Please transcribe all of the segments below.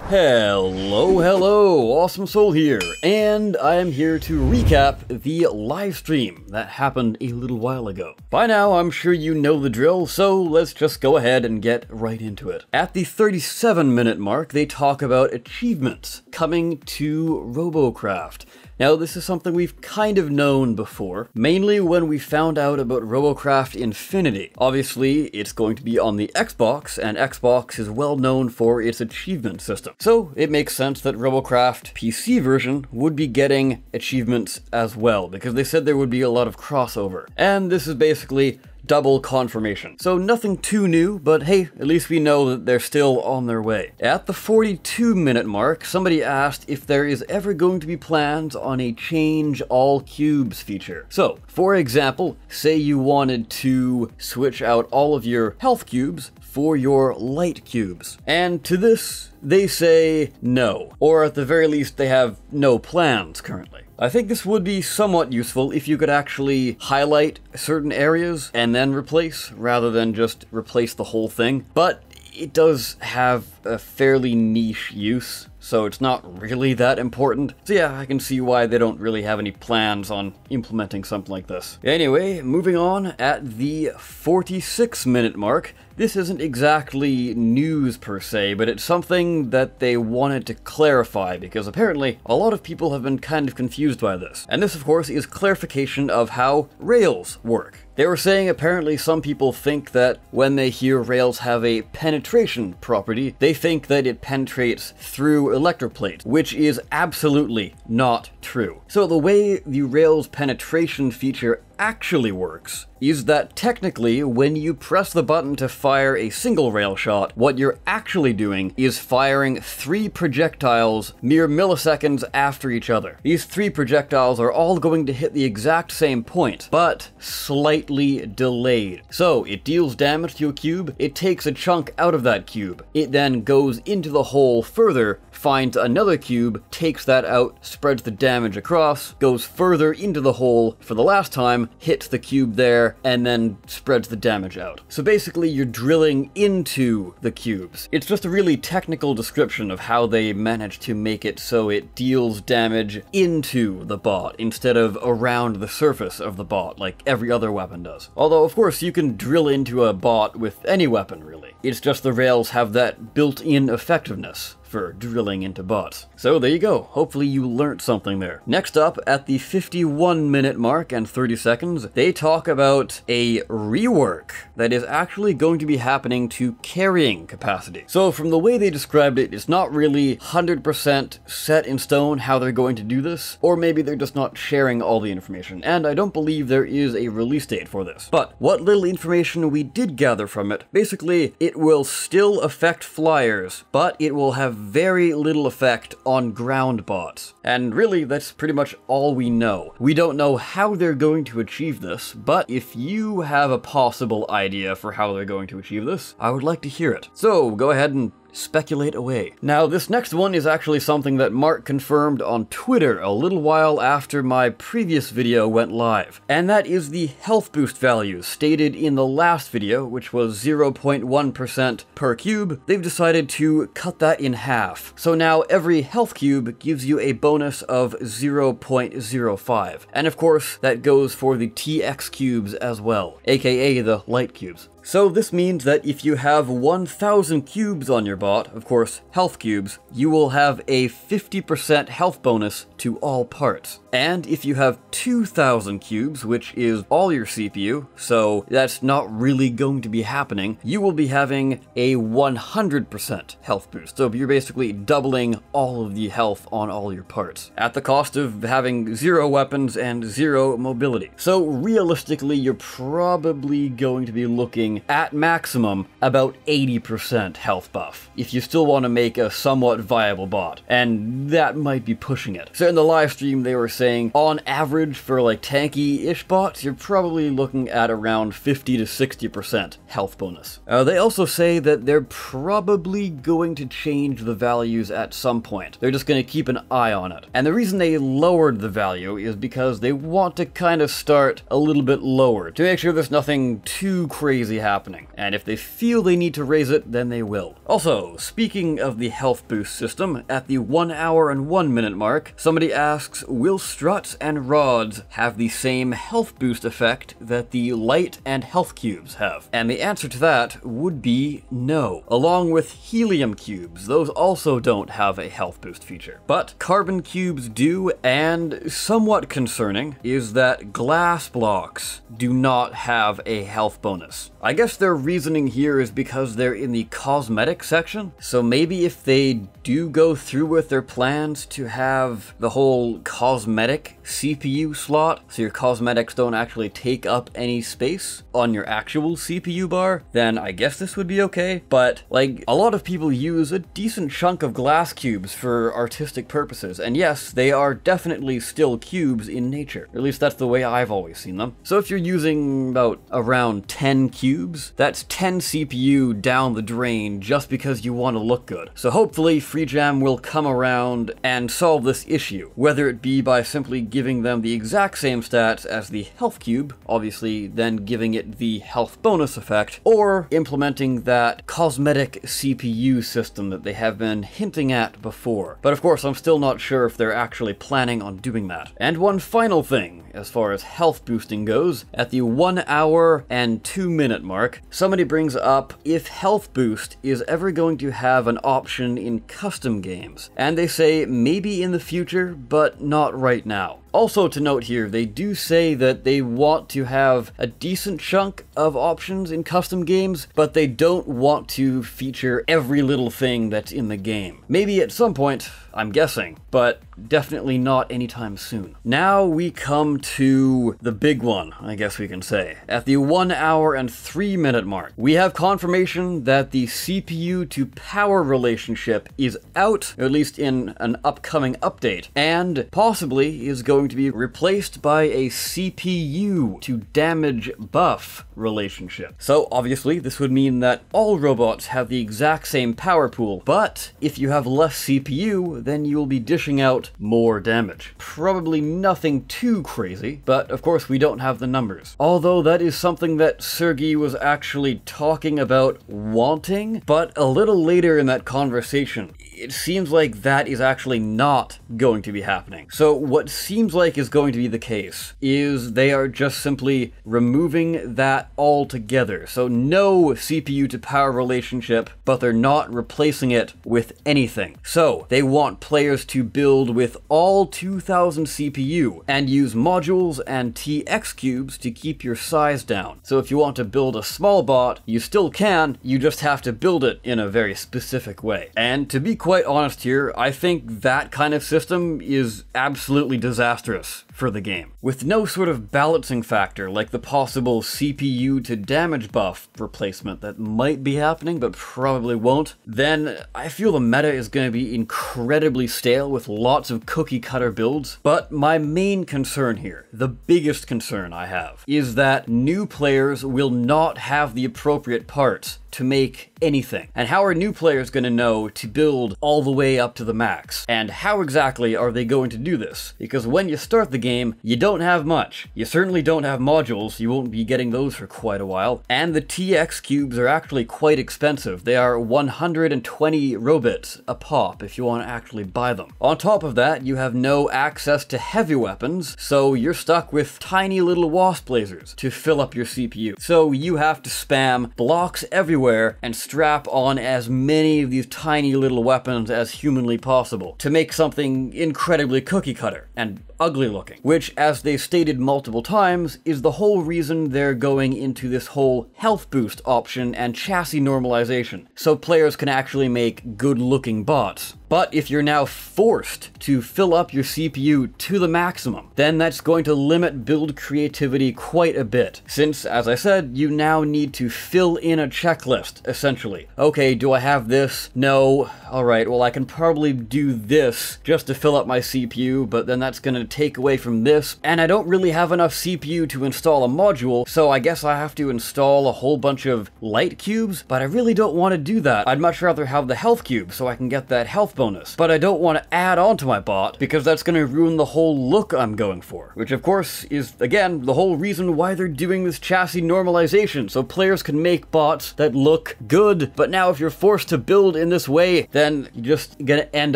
Hello, Awesome Soul here, and I am here to recap the live stream that happened a little while ago. By now, I'm sure you know the drill, so let's just go ahead and get right into it. At the 37-minute mark, they talk about achievements coming to Robocraft. Now, this is something we've kind of known before, mainly when we found out about Robocraft Infinity. Obviously, it's going to be on the Xbox, and Xbox is well known for its achievement system. So, it makes sense that Robocraft PC version would be getting achievements as well, because they said there would be a lot of crossover. And this is basically double confirmation. So nothing too new, but hey, at least we know that they're still on their way. At the 42-minute mark, somebody asked if there is ever going to be plans on a change all cubes feature. So, for example, say you wanted to switch out all of your health cubes for your light cubes. And to this, they say no, or at the very least they have no plans currently. I think this would be somewhat useful if you could actually highlight certain areas and then replace, rather than just replace the whole thing. But it does have a fairly niche use, so it's not really that important. So yeah, I can see why they don't really have any plans on implementing something like this. Anyway, moving on, at the 46-minute mark, this isn't exactly news per se, but it's something that they wanted to clarify, because apparently a lot of people have been kind of confused by this. And this, of course, is clarification of how Rails work. They were saying apparently some people think that when they hear Rails have a penetration property, they think that it penetrates through electroplates, which is absolutely not true. So the way the Rails penetration feature actually works is that technically when you press the button to fire a single rail shot, what you're actually doing is firing 3 projectiles mere milliseconds after each other. These 3 projectiles are all going to hit the exact same point, but slightly delayed. So it deals damage to a cube, it takes a chunk out of that cube, it then goes into the hole further, finds another cube, takes that out, spreads the damage across, goes further into the hole for the last time, hits the cube there, and then spreads the damage out. So basically you're drilling into the cubes. It's just a really technical description of how they managed to make it so it deals damage into the bot instead of around the surface of the bot like every other weapon does. Although of course you can drill into a bot with any weapon really. It's just the Rails have that built-in effectiveness for drilling into bots. So there you go, hopefully you learned something there. Next up, at the 51-minute mark and 30 seconds, they talk about a rework that is actually going to be happening to carrying capacity. So from the way they described it, it's not really 100% set in stone how they're going to do this, or maybe they're just not sharing all the information, and I don't believe there is a release date for this. But what little information we did gather from it, basically it will still affect flyers, but it will have very little effect on ground bots. And really, that's pretty much all we know. We don't know how they're going to achieve this, but if you have a possible idea for how they're going to achieve this, I would like to hear it. So go ahead and speculate away. Now, this next one is actually something that Mark confirmed on Twitter a little while after my previous video went live, and that is the health boost values stated in the last video, which was 0.1% per cube. They've decided to cut that in half. So now every health cube gives you a bonus of 0.05. And of course, that goes for the TX cubes as well, aka the light cubes. So this means that if you have 1,000 cubes on your bot, of course health cubes, you will have a 50% health bonus to all parts. And if you have 2,000 cubes, which is all your CPU, so that's not really going to be happening, you will be having a 100% health boost. So you're basically doubling all of the health on all your parts, at the cost of having 0 weapons and 0 mobility. So realistically, you're probably going to be looking at maximum about 80% health buff, if you still want to make a somewhat viable bot, and that might be pushing it. So in the live stream they were saying on average for like tanky-ish bots, you're probably looking at around 50 to 60% health bonus. They also say that they're probably going to change the values at some point. They're just going to keep an eye on it. And the reason they lowered the value is because they want to kind of start a little bit lower to make sure there's nothing too crazy happening. And if they feel they need to raise it, then they will. Also, speaking of the health boost system, at the 1 hour and 1 minute mark, somebody asks, will struts and rods have the same health boost effect that the light and health cubes have? And the answer to that would be no. Along with helium cubes, those also don't have a health boost feature. But carbon cubes do, and somewhat concerning is that glass blocks do not have a health bonus. I guess their reasoning here is because they're in the cosmetic section, so maybe if they do go through with their plans to have the whole cosmetic CPU slot, so your cosmetics don't actually take up any space on your actual CPU bar, then I guess this would be okay. But like, a lot of people use a decent chunk of glass cubes for artistic purposes, and yes, they are definitely still cubes in nature. At least that's the way I've always seen them. So if you're using about around 10 cubes, that's 10 CPU down the drain just because you want to look good. So hopefully FreeJam will come around and solve this issue, whether it be by simply giving them the exact same stats as the health cube, obviously then giving it the health bonus effect, or implementing that cosmetic CPU system that they have been hinting at before. But of course, I'm still not sure if they're actually planning on doing that. And one final thing, as far as health boosting goes, at the 1 hour and 2 minute mark, somebody brings up if health boost is ever going to have an option in custom games. And they say maybe in the future, but not right now. Also to note here, they do say that they want to have a decent chunk of options in custom games, but they don't want to feature every little thing that's in the game. Maybe at some point, I'm guessing, but definitely not anytime soon. Now we come to the big one, I guess we can say. At the 1 hour and 3 minute mark, we have confirmation that the CPU to power relationship is out, at least in an upcoming update, and possibly is going to be replaced by a CPU to damage buff relationship. So obviously this would mean that all robots have the exact same power pool, but if you have less CPU, then you will be dishing out more damage. Probably nothing too crazy, but of course we don't have the numbers. Although that is something that Sergey was actually talking about wanting, but a little later in that conversation, it seems like that is actually not going to be happening. So what seems like is going to be the case is they are just simply removing that altogether. So no CPU to power relationship, but they're not replacing it with anything. So they want players to build with all 2000 CPU and use modules and TX cubes to keep your size down. So if you want to build a small bot, you still can, you just have to build it in a very specific way. And to be quite honest here, I think that kind of system is absolutely disastrous for the game. With no sort of balancing factor like the possible CPU to damage buff replacement that might be happening but probably won't, then I feel the meta is going to be incredibly stale with lots of cookie cutter builds. But my main concern here, the biggest concern I have, is that new players will not have the appropriate parts to make anything. And how are new players going to know to build all the way up to the max? And how exactly are they going to do this? Because when you start the game, you don't have much. You certainly don't have modules, you won't be getting those for quite a while. And the TX cubes are actually quite expensive. They are 120 robits a pop if you want to actually buy them. On top of that, you have no access to heavy weapons, so you're stuck with tiny little wasp lasers to fill up your CPU. So you have to spam blocks everywhere and strap on as many of these tiny little weapons as humanly possible to make something incredibly cookie cutter and ugly looking, which, as they've stated multiple times, is the whole reason they're going into this whole health boost option and chassis normalization, so players can actually make good looking bots. But if you're now forced to fill up your CPU to the maximum, then that's going to limit build creativity quite a bit, since, as I said, you now need to fill in a checklist checklist, essentially. Okay, do I have this? No. Alright, well I can probably do this just to fill up my CPU, but then that's gonna take away from this, and I don't really have enough CPU to install a module, so I guess I have to install a whole bunch of light cubes, but I really don't want to do that. I'd much rather have the health cube so I can get that health bonus, but I don't want to add on to my bot because that's gonna ruin the whole look I'm going for, which of course is, again, the whole reason why they're doing this chassis normalization, so players can make bots that look good. But now if you're forced to build in this way, then you're just gonna end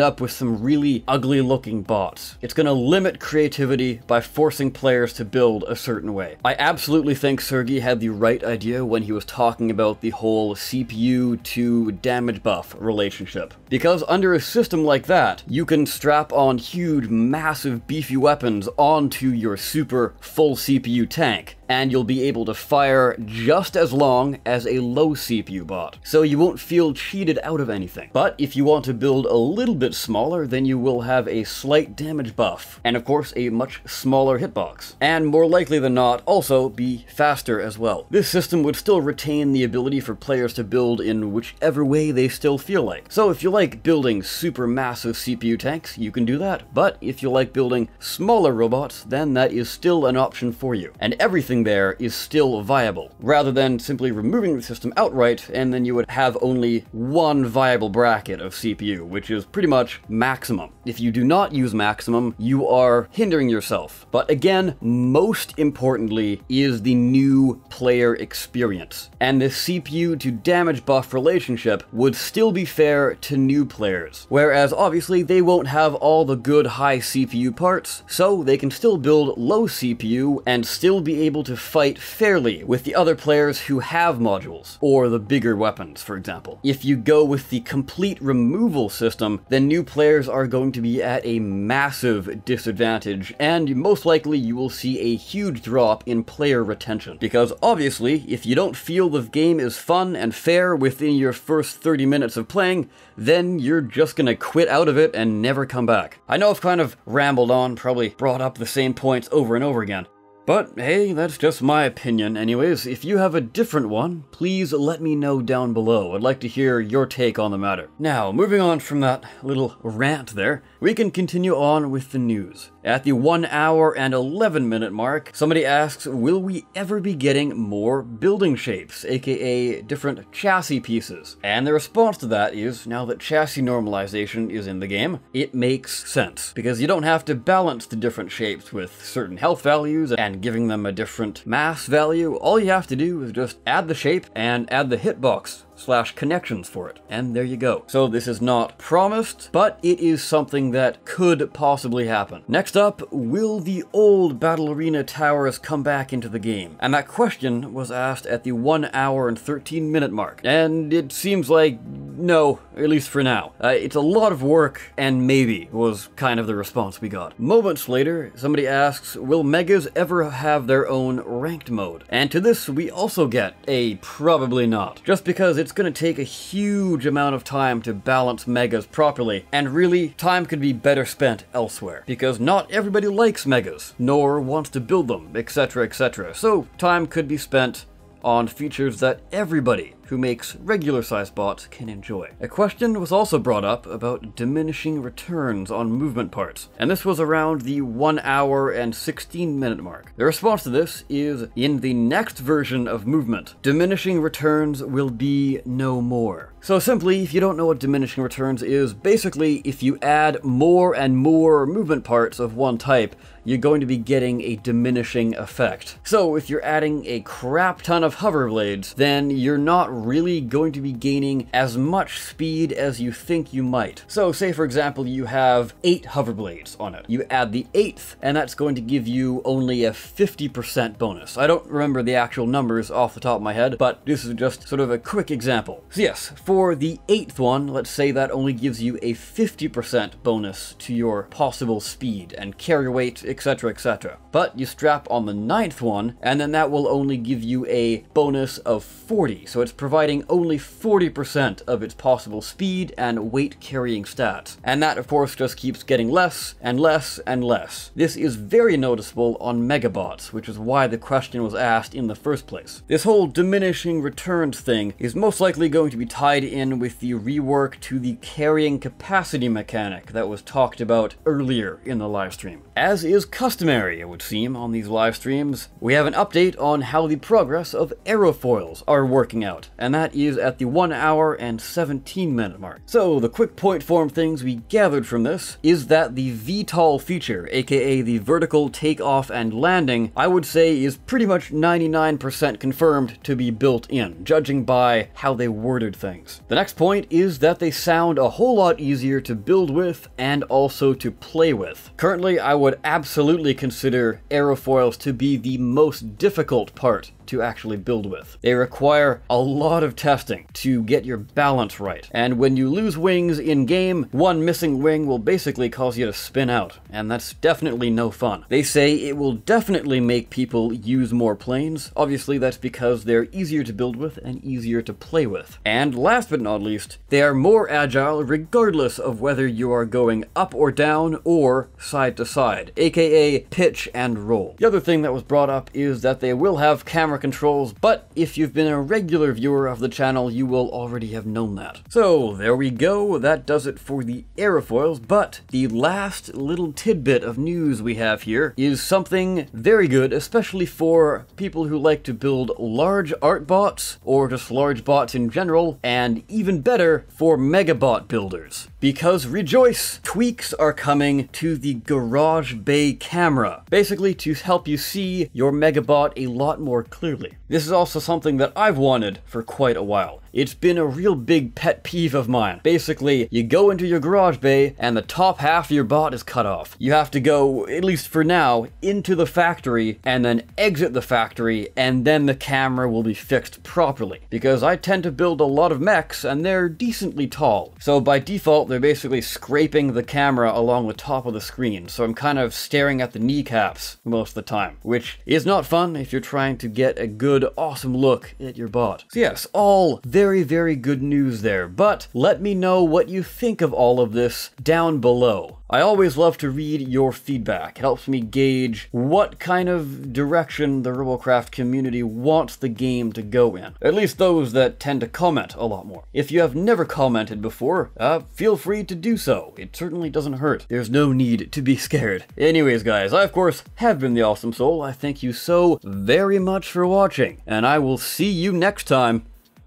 up with some really ugly looking bots. It's gonna limit creativity by forcing players to build a certain way. I absolutely think Sergey had the right idea when he was talking about the whole CPU to damage buff relationship, because under a system like that, you can strap on huge, massive, beefy weapons onto your super full CPU tank, and you'll be able to fire just as long as a low CPU bot, so you won't feel cheated out of anything. But if you want to build a little bit smaller, then you will have a slight damage buff, and of course a much smaller hitbox, and more likely than not also be faster as well. This system would still retain the ability for players to build in whichever way they still feel like. So if you like building super massive CPU tanks, you can do that, but if you like building smaller robots, then that is still an option for you, and everything there is still viable, rather than simply removing the system outright, and then you would have only one viable bracket of CPU, which is pretty much maximum. If you do not use maximum, you are hindering yourself. But again, most importantly is the new player experience, and the CPU to damage buff relationship would still be fair to new players, whereas obviously they won't have all the good high CPU parts, so they can still build low CPU and still be able to fight fairly with the other players who have modules, or the bigger weapons, for example. If you go with the complete removal system, then new players are going to be at a massive disadvantage, and most likely you will see a huge drop in player retention. Because obviously, if you don't feel the game is fun and fair within your first 30 minutes of playing, then you're just gonna quit out of it and never come back. I know I've kind of rambled on, probably brought up the same points over and over again, but hey, that's just my opinion anyways. If you have a different one, please let me know down below. I'd like to hear your take on the matter. Now, moving on from that little rant there, we can continue on with the news. At the 1 hour and 11 minute mark, somebody asks, will we ever be getting more building shapes, aka different chassis pieces? And the response to that is, now that chassis normalization is in the game, it makes sense, because you don't have to balance the different shapes with certain health values and giving them a different mass value. All you have to do is just add the shape and add the hitbox / connections for it, and there you go. So this is not promised, but it is something that could possibly happen. Next up, will the old Battle Arena towers come back into the game? And that question was asked at the 1 hour and 13 minute mark, and it seems like no, at least for now. It's a lot of work, and maybe was kind of the response we got. Moments later, somebody asks, will Megas ever have their own ranked mode? And to this, we also get a probably not, just because it's going to take a huge amount of time to balance Megas properly, and really, time could be better spent elsewhere, because not everybody likes Megas, nor wants to build them, etc, etc. So time could be spent on features that everybody who makes regular-sized bots can enjoy. A question was also brought up about diminishing returns on movement parts, and this was around the 1 hour and 16 minute mark. The response to this is, in the next version of movement, diminishing returns will be no more. So simply, if you don't know what diminishing returns is, basically if you add more and more movement parts of one type, you're going to be getting a diminishing effect. So if you're adding a crap ton of hover blades, then you're not really going to be gaining as much speed as you think you might. So say for example you have 8 hover blades on it. You add the 8th, and that's going to give you only a 50% bonus. I don't remember the actual numbers off the top of my head, but this is just sort of a quick example. So yes, for the 8th one, let's say that only gives you a 50% bonus to your possible speed and carry weight, etc, etc. But you strap on the 9th one, and then that will only give you a bonus of 40, so it's providing only 40% of its possible speed and weight carrying stats. And that of course just keeps getting less and less and less. This is very noticeable on megabots, which is why the question was asked in the first place. This whole diminishing returns thing is most likely going to be tied in with the rework to the carrying capacity mechanic that was talked about earlier in the livestream. As is customary, it would seem, on these live streams, we have an update on how the progress of aerofoils are working out, and that is at the 1 hour and 17 minute mark. So the quick point form things we gathered from this is that the VTOL feature, aka the vertical takeoff and landing, I would say is pretty much 99% confirmed to be built in, judging by how they worded things. The next point is that they sound a whole lot easier to build with and also to play with. Currently, I would absolutely consider aerofoils to be the most difficult part to actually build with. They require a lot of testing to get your balance right, and when you lose wings in game, one missing wing will basically cause you to spin out, and that's definitely no fun. They say it will definitely make people use more planes. Obviously that's because they're easier to build with and easier to play with. And last but not least, they are more agile regardless of whether you are going up or down or side to side, aka pitch and roll. The other thing that was brought up is that they will have camera controls, but if you've been a regular viewer of the channel, you will already have known that. So there we go, that does it for the aerofoils, but the last little tidbit of news we have here is something very good, especially for people who like to build large art bots, or just large bots in general, and even better for megabot builders. Because rejoice! Tweaks are coming to the Garage Bay camera, basically to help you see your megabot a lot more clearly. This is also something that I've wanted for quite a while. It's been a real big pet peeve of mine. Basically, you go into your garage bay and the top half of your bot is cut off. You have to go, at least for now, into the factory and then exit the factory, and then the camera will be fixed properly. Because I tend to build a lot of mechs and they're decently tall. So by default, they're basically scraping the camera along the top of the screen. So I'm kind of staring at the kneecaps most of the time, which is not fun if you're trying to get a good, awesome look at your bot. So yes, all very good news there, but let me know what you think of all of this down below. I always love to read your feedback. It helps me gauge what kind of direction the Robocraft community wants the game to go in. At least those that tend to comment a lot more. If you have never commented before, feel free to do so. It certainly doesn't hurt. There's no need to be scared. Anyways guys, I of course have been the Awesome Soul. I thank you so very much for watching, and I will see you next time.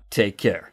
Take care.